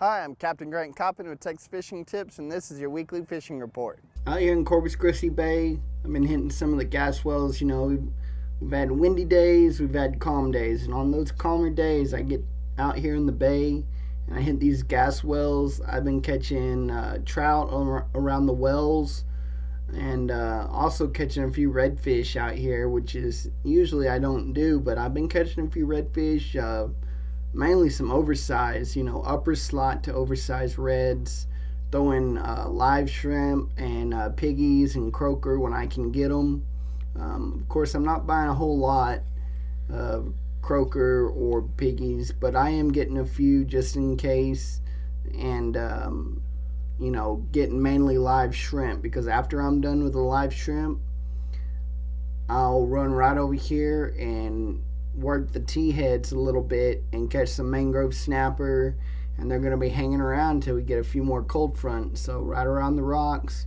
Hi, I'm Captain Grant Coppin with Texas Fishing Tips, and this is your weekly fishing report. Out here in Corpus Christi Bay, I've been hitting some of the gas wells. We've had windy days, we've had calm days, and on those calmer days, I get out here in the bay and I hit these gas wells. I've been catching trout around the wells, and also catching a few redfish out here, which is usually I don't do, but I've been catching a few redfish. Mainly some oversized, upper slot to oversized reds, throwing live shrimp and piggies and croaker when I can get them. Of course, I'm not buying a whole lot of croaker or piggies, but I am getting a few just in case, and getting mainly live shrimp, because after I'm done with the live shrimp, I'll run right over here and work the T-heads a little bit and catch some mangrove snapper, and they're going to be hanging around until we get a few more cold fronts. So right around the rocks,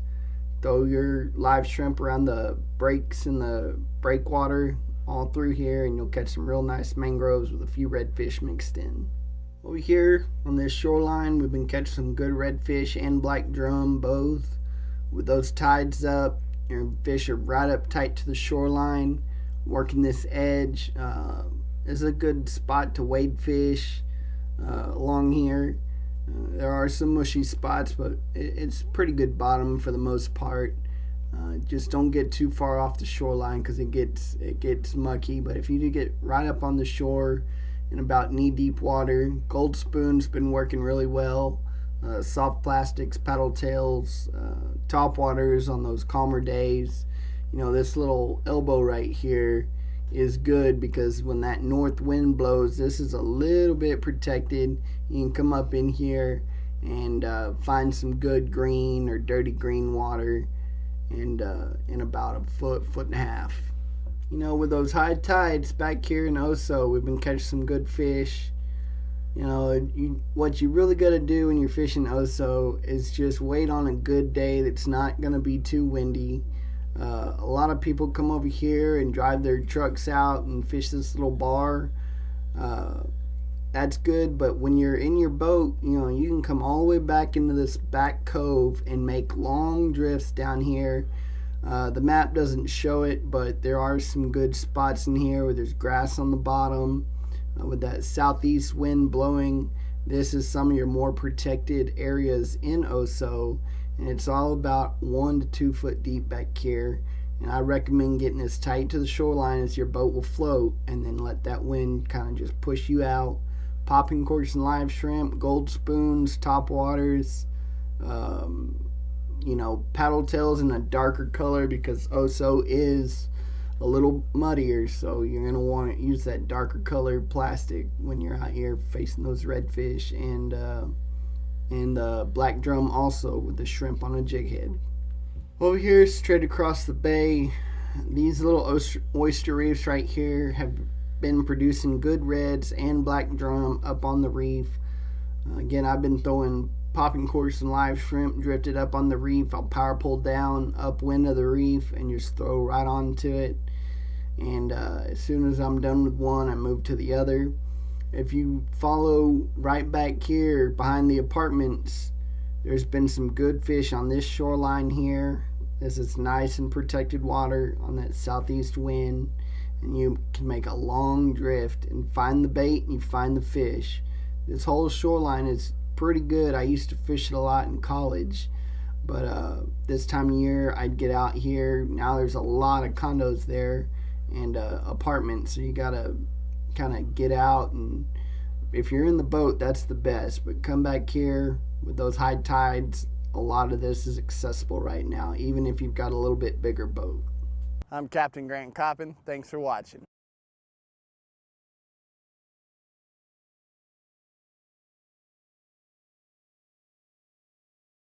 throw your live shrimp around the breaks in the breakwater all through here, and you'll catch some real nice mangroves with a few redfish mixed in. Over here on this shoreline, we've been catching some good redfish and black drum both. With those tides up, your fish are right up tight to the shoreline. Working this edge is a good spot to wade fish along here. There are some mushy spots, but it's pretty good bottom for the most part. Just don't get too far off the shoreline because it gets mucky. But if you do get right up on the shore in about knee-deep water, gold spoon's been working really well. Soft plastics, paddle tails, top waters on those calmer days. This little elbow right here is good because when that north wind blows, this is a little bit protected. You can come up in here and find some good green or dirty green water, and in about a foot and a half. With those high tides back here in Oso, we've been catching some good fish. What you really got to do when you're fishing Oso is just wait on a good day that's not going to be too windy. A lot of people come over here and drive their trucks out and fish this little bar. That's good, but when you're in your boat, you can come all the way back into this back cove and make long drifts down here. The map doesn't show it, but there are some good spots in here where there's grass on the bottom. With that southeast wind blowing, this is some of your more protected areas in Oso. And it's all about 1 to 2 foot deep back here, and I recommend getting as tight to the shoreline as your boat will float, and then let that wind kind of just push you out. Popping corks and live shrimp, gold spoons, top waters, paddle tails in a darker color because Oso is a little muddier, so you're going to want to use that darker colored plastic when you're out here facing those redfish, and the black drum also with the shrimp on a jig head. Over here, straight across the bay, these little oyster reefs right here have been producing good reds and black drum up on the reef. Again, I've been throwing popping corks and live shrimp drifted up on the reef. I'll power pull down upwind of the reef and just throw right onto it. And as soon as I'm done with one, I move to the other. If you follow right back here behind the apartments, there's been some good fish on this shoreline here. This is nice and protected water on that southeast wind, and you can make a long drift and find the bait and you find the fish. This whole shoreline is pretty good. I used to fish it a lot in college, but this time of year I'd get out here. Now there's a lot of condos there and apartments, so you gotta kind of get out, and if you're in the boat, that's the best. But come back here with those high tides, a lot of this is accessible right now, even if you've got a little bit bigger boat. I'm Captain Grant Coppin. Thanks for watching.